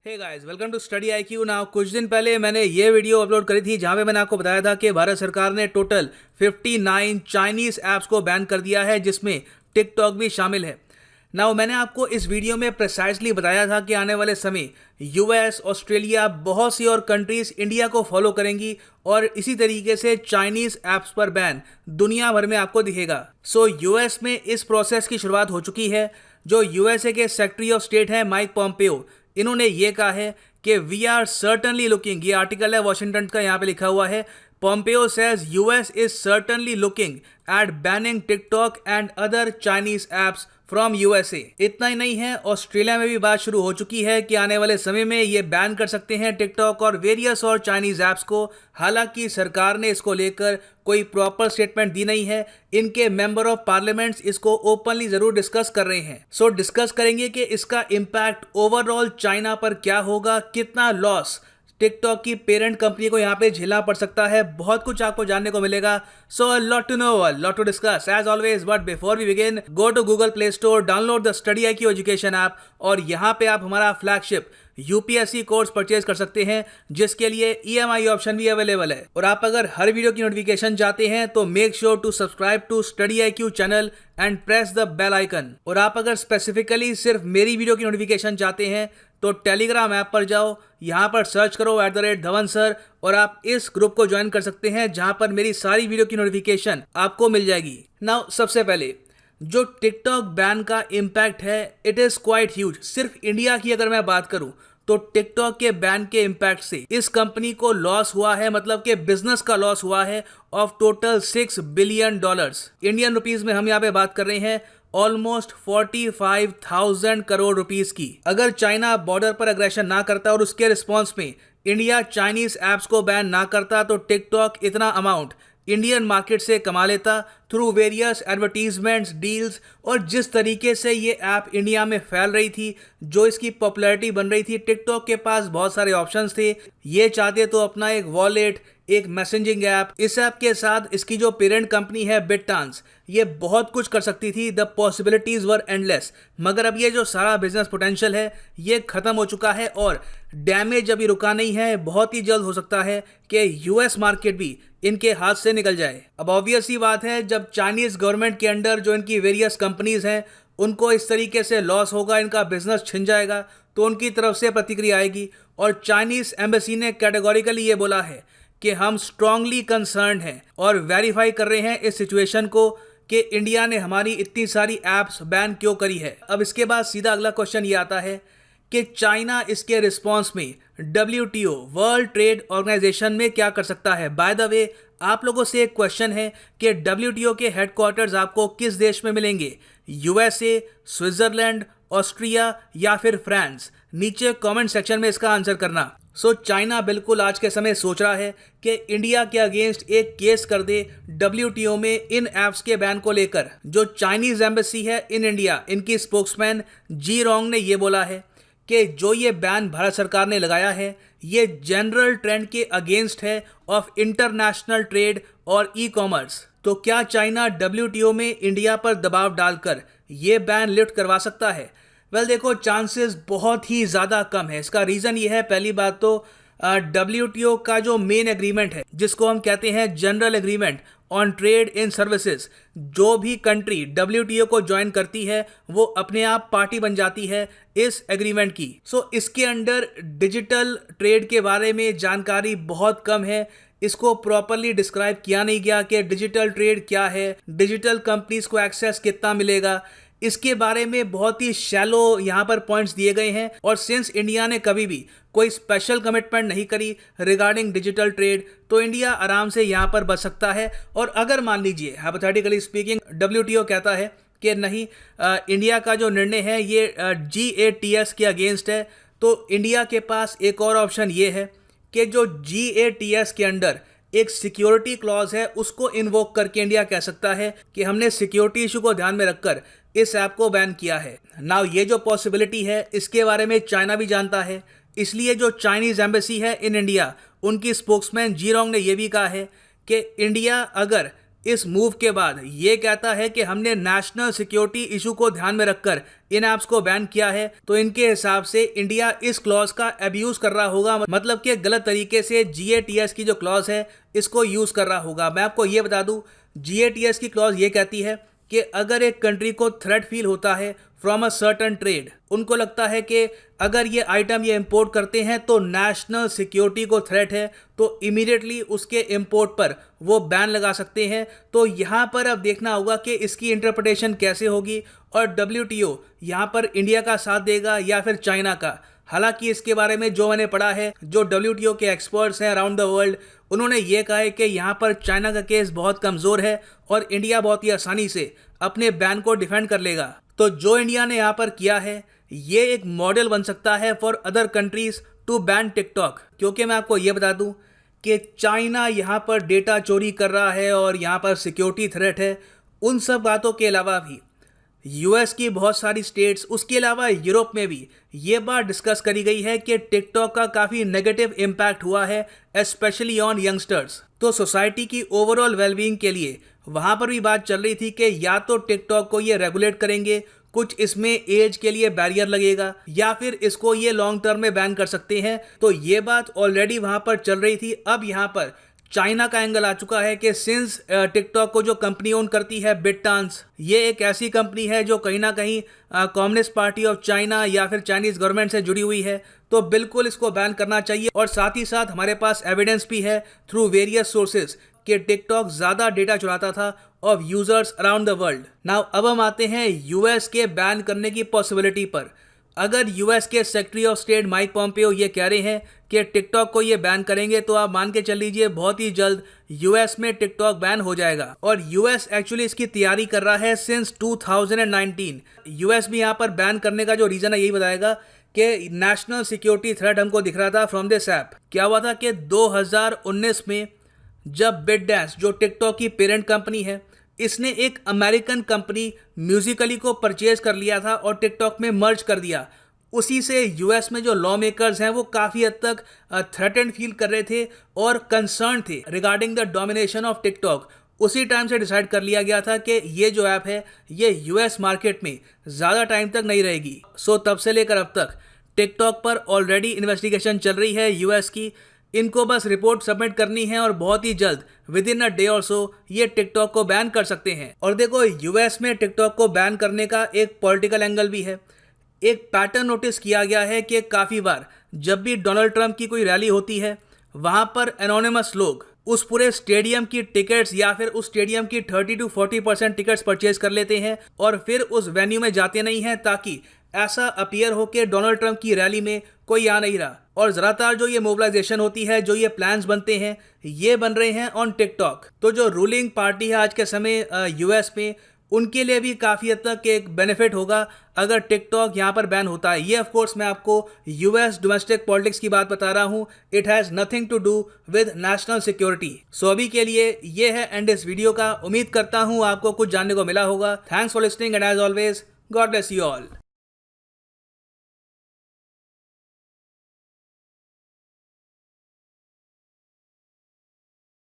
Hey guys, welcome to Study IQ. Now कुछ दिन पहले मैंने ये वीडियो अपलोड करी थी जहां पे मैंने आपको बताया था कि भारत सरकार ने टोटल 59 चाइनीज ऐप्स को बैन कर दिया है, जिसमें टिकटॉक भी शामिल है। नाउ मैंने आपको इस वीडियो में प्रिसाइसली बताया था कि आने वाले समय यूएस, ऑस्ट्रेलिया, बहुत सी और कंट्रीज इंडिया को फॉलो करेंगी और इसी तरीके से चाइनीज ऐप्स पर बैन दुनिया भर में आपको दिखेगा। सो यूएस में इस प्रोसेस की शुरुआत हो चुकी है। जो यूएसए के सेक्रेटरी ऑफ स्टेट हैं माइक पॉम्पेओ, इन्होंने ये कहा है कि वी आर सर्टनली लुकिंग, ये आर्टिकल है वॉशिंगटन का, यहाँ पे लिखा हुआ है, Pompeo says US is certainly looking at banning TikTok and other Chinese apps from USA. इतना ही नहीं है, ऑस्ट्रेलिया में भी बात शुरू हो चुकी है कि आने वाले समय में ये बैन कर सकते हैं टिकटॉक और वेरियस और चाइनीज ऐप्स को। हालांकि सरकार ने इसको लेकर कोई प्रॉपर स्टेटमेंट दी नहीं है। इनके मेंबर ऑफ पार्लियामेंट्स इसको ओपनली जरूर डिस्कस कर रहे हैं। सो डिस्कस करेंगे कि इसका इम्पैक्ट ओवरऑल चाइना पर क्या होगा, कितना लॉस टिकटॉक की पेरेंट कंपनी को यहाँ पे झेलना पड़ सकता है। बहुत कुछ आपको जानने को मिलेगा। So lot to know, lot to discuss as always, but before we begin, go to Google Play Store, download the Study IQ education app और यहाँ पे आप हमारा फ्लैगशिप यूपीएससी कोर्स परचेज कर सकते हैं, जिसके लिए ईएमआई ऑप्शन भी अवेलेबल है। और आप अगर हर वीडियो की नोटिफिकेशन चाहते हैं तो make sure to subscribe to Study IQ channel and press the bell icon. और आप अगर स्पेसिफिकली सिर्फ मेरी वीडियो की नोटिफिकेशन चाहते हैं तो टेलीग्राम ऐप पर जाओ, यहाँ पर सर्च करो @धवन सर और आप इस ग्रुप को ज्वाइन कर सकते हैं, जहाँ पर मेरी सारी वीडियो की नोटिफिकेशन आपको मिल जाएगी। नाउ सबसे पहले जो टिकटॉक बैन का इम्पैक्ट है, इट इज़ क्वाइट ह्यूज। सिर्फ इंडिया की अगर मैं बात करूं तो टिकटॉक के बैन के इम्पैक्ट से इस कंपनी को लॉस हुआ है, मतलब कि बिजनेस का लॉस हुआ है of total $6 billion. Indian rupees में हम यहाँ पे बात कर रहे हैं ऑलमोस्ट 45,000 करोड़ रुपीस की। अगर चाइना बॉर्डर पर अग्रेशन ना करता और उसके रिस्पॉन्स में इंडिया चाइनीज ऐप्स को बैन ना करता तो टिकटॉक इतना अमाउंट इंडियन मार्केट से कमा लेता थ्रू वेरियस एडवर्टीजमेंट्स, डील्स। और जिस तरीके से ये ऐप इंडिया में फैल रही थी, जो इसकी पॉपुलैरिटी बन रही थी, टिकटॉक के पास बहुत सारे ऑप्शंस थे। ये चाहते तो अपना एक वॉलेट, एक मैसेजिंग ऐप, इस ऐप के साथ इसकी जो पेरेंट कंपनी है बिटडांस, ये बहुत कुछ कर सकती थी। The possibilities were endless. मगर अब ये जो सारा बिजनेस पोटेंशियल है ये खत्म हो चुका है और डैमेज अभी रुका नहीं है। बहुत ही जल्द हो सकता है कि यूएस मार्केट भी इनके हाथ से निकल जाए। अब ऑब्वियस सी बात है, जब चाइनीज गवर्नमेंट के अंडर जो इनकी वेरियस कंपनीज हैं उनको इस तरीके से लॉस होगा, इनका बिजनेस छिन जाएगा, तो उनकी तरफ से प्रतिक्रिया आएगी। और चाइनीज एम्बेसी ने कैटेगोरिकली ये बोला है कि हम स्ट्रांगली कंसर्न्ड हैं और वेरीफाई कर रहे हैं इस सिचुएशन को कि इंडिया ने हमारी इतनी सारी ऐप्स बैन क्यों करी है। अब इसके बाद सीधा अगला क्वेश्चन ये आता है कि चाइना इसके रिस्पांस में WTO, वर्ल्ड ट्रेड ऑर्गेनाइजेशन में क्या कर सकता है। बाय द वे, आप लोगों से एक क्वेश्चन है कि WTO के हेडक्वार्टर्स आपको किस देश में मिलेंगे, यूएसए, स्विट्जरलैंड, ऑस्ट्रिया या फिर फ्रांस? नीचे कमेंट सेक्शन में इसका आंसर करना। सो चाइना बिल्कुल आज के समय सोच रहा है कि इंडिया के अगेंस्ट एक केस कर दे WTO में इन ऐप्स के बैन को लेकर। जो चाइनीज एम्बेसी है इन इंडिया, इनकी स्पोक्समैन जी रोंग ने ये बोला है कि जो ये बैन भारत सरकार ने लगाया है ये जनरल ट्रेंड के अगेंस्ट है ऑफ इंटरनेशनल ट्रेड और ई कॉमर्स। तो क्या चाइना WTO में इंडिया पर दबाव डालकर ये बैन लिफ्ट करवा सकता है? वेल देखो, चांसेस बहुत ही ज़्यादा कम है। इसका रीज़न ये है, पहली बात तो WTO का जो मेन एग्रीमेंट है, जिसको हम कहते हैं general agreement on trade in services, जो भी कंट्री WTO को ज्वाइन करती है वो अपने आप पार्टी बन जाती है इस एग्रीमेंट की। सो इसके अंडर डिजिटल ट्रेड के बारे में जानकारी बहुत कम है। इसको प्रॉपरली डिस्क्राइब किया नहीं गया कि डिजिटल ट्रेड क्या है, डिजिटल कंपनीज को एक्सेस कितना मिलेगा, इसके बारे में बहुत ही शैलो यहाँ पर पॉइंट्स दिए गए हैं। और सिंस इंडिया ने कभी भी कोई स्पेशल कमिटमेंट नहीं करी रिगार्डिंग डिजिटल ट्रेड, तो इंडिया आराम से यहाँ पर बच सकता है। और अगर मान लीजिए हाइपोथेटिकली स्पीकिंग WTO कहता है कि नहीं, इंडिया का जो निर्णय है ये GATS के अगेंस्ट है, तो इंडिया के पास एक और ऑप्शन ये है कि जो GATS के अंडर एक सिक्योरिटी क्लॉज है उसको इन्वोक करके इंडिया कह सकता है कि हमने सिक्योरिटी इशू को ध्यान में रखकर इस ऐप को बैन किया है। नाउ ये जो पॉसिबिलिटी है इसके बारे में चाइना भी जानता है, इसलिए जो चाइनीज एम्बेसी है इन इंडिया, उनकी स्पोक्समैन जी रोंग ने यह भी कहा है कि इंडिया अगर इस मूव के बाद ये कहता है कि हमने नेशनल सिक्योरिटी इशू को ध्यान में रखकर इन ऐप्स को बैन किया है, तो इनके हिसाब से इंडिया इस क्लॉज का अब्यूज कर रहा होगा, मतलब कि गलत तरीके से GATS की जो क्लॉज है इसको यूज कर रहा होगा। मैं आपको ये बता दूं, GATS की क्लॉज ये कहती है कि अगर एक कंट्री को थ्रेट फील होता है फ्रॉम अ सर्टन ट्रेड, उनको लगता है कि अगर ये आइटम ये इंपोर्ट करते हैं तो नेशनल सिक्योरिटी को थ्रेट है, तो इमीडिएटली उसके इंपोर्ट पर वो बैन लगा सकते हैं। तो यहाँ पर अब देखना होगा कि इसकी इंटरप्रिटेशन कैसे होगी और WTO यहाँ पर इंडिया का साथ देगा या फिर चाइना का। हालांकि इसके बारे में जो मैंने पढ़ा है, जो WTO के एक्सपर्ट्स हैं अराउंड द वर्ल्ड, उन्होंने ये कहा है कि यहाँ पर चाइना का केस बहुत कमज़ोर है और इंडिया बहुत ही आसानी से अपने बैन को डिफेंड कर लेगा। तो जो इंडिया ने यहाँ पर किया है ये एक मॉडल बन सकता है for other countries to ban TikTok, क्योंकि मैं आपको ये बता दूं कि चाइना यहाँ पर डेटा चोरी कर रहा है और यहाँ पर सिक्योरिटी थ्रेट है। उन सब बातों के अलावा भी US की बहुत सारी स्टेट्स, उसके अलावा यूरोप में भी ये बात डिस्कस करी गई है कि टिकटॉक का काफ़ी नेगेटिव इम्पैक्ट हुआ है, स्पेशली ऑन यंगस्टर्स। तो सोसाइटी की ओवरऑल वेलबींग के लिए वहाँ पर भी बात चल रही थी कि या तो टिकटॉक को ये रेगुलेट करेंगे, कुछ इसमें एज के लिए बैरियर लगेगा, या फिर इसको ये लॉन्ग टर्म में बैन कर सकते हैं। तो ये बात ऑलरेडी वहाँ पर चल रही थी। अब यहाँ पर चाइना का एंगल आ चुका है कि सिंस टिकटॉक को जो कंपनी ओन करती है बिटडांस, ये एक ऐसी कंपनी है जो कहीं ना कहीं कम्युनिस्ट पार्टी ऑफ चाइना या फिर चाइनीज गवर्नमेंट से जुड़ी हुई है, तो बिल्कुल इसको बैन करना चाहिए। और साथ ही साथ हमारे पास एविडेंस भी है थ्रू वेरियस सोर्सेज कि टिकटॉक ज़्यादा डेटा चुराता था of users around the world. Now अब हम आते हैं US के बैन करने की पॉसिबिलिटी पर। अगर US के secretary of state Mike Pompeo ये कह रहे हैं कि टिकटॉक को ये बैन करेंगे, तो आप मान के चल लीजिए बहुत ही जल्द US में टिकटॉक बैन हो जाएगा। और US एक्चुअली इसकी तैयारी कर रहा है सिंस 2019। US भी यहाँ पर बैन करने का जो रीज़न है यही बताएगा कि नेशनल सिक्योरिटी थ्रेट हमको दिख रहा था फ्रॉम दिस ऐप। क्या हुआ था कि 2019 में जब बिटडांस जो टिकटॉक की पेरेंट कंपनी है, इसने एक अमेरिकन कंपनी म्यूजिकली को परचेज कर लिया था और टिकटॉक में मर्ज कर दिया। उसी से US में जो लॉ मेकर्स हैं वो काफ़ी हद तक थ्रेटेंड फील कर रहे थे और कंसर्न थे regarding the domination of TikTok. उसी टाइम से डिसाइड कर लिया गया था कि ये जो ऐप है ये US मार्केट में ज़्यादा टाइम तक नहीं रहेगी। सो तब से लेकर अब तक टिकटॉक पर ऑलरेडी इन्वेस्टिगेशन चल रही है US की। इनको बस रिपोर्ट सबमिट करनी है और बहुत ही जल्द विद इन अ डे और सो ये टिकटॉक को बैन कर सकते हैं। और देखो US में टिकटॉक को बैन करने का एक पॉलिटिकल एंगल भी है। एक पैटर्न नोटिस किया गया है कि काफ़ी बार जब भी डोनाल्ड ट्रंप की कोई रैली होती है वहाँ पर एनोनिमस लोग उस पूरे स्टेडियम की टिकट्स या फिर उस स्टेडियम की 30 to 40% टिकट्स परचेज कर लेते हैं और फिर उस वेन्यू में जाते नहीं हैं, ताकि ऐसा अपीयर हो कि डोनाल्ड ट्रंप की रैली में कोई आ नहीं रहा। और ज़्यादातर जो ये मोबिलाइजेशन होती है, जो ये प्लान्स बनते हैं, ये बन रहे हैं ऑन टिकटॉक। तो जो रूलिंग पार्टी है आज के समय US में, उनके लिए भी काफ़ी हद तक एक बेनिफिट होगा अगर टिकटॉक यहाँ पर बैन होता है। ये ऑफ कोर्स मैं आपको US डोमेस्टिक पॉलिटिक्स की बात बता रहा हूँ, it has nothing to do with national security. So अभी के लिए ये है एंड इस वीडियो का। उम्मीद करता हूँ आपको कुछ जानने को मिला होगा। Thanks for listening and as always God bless you all.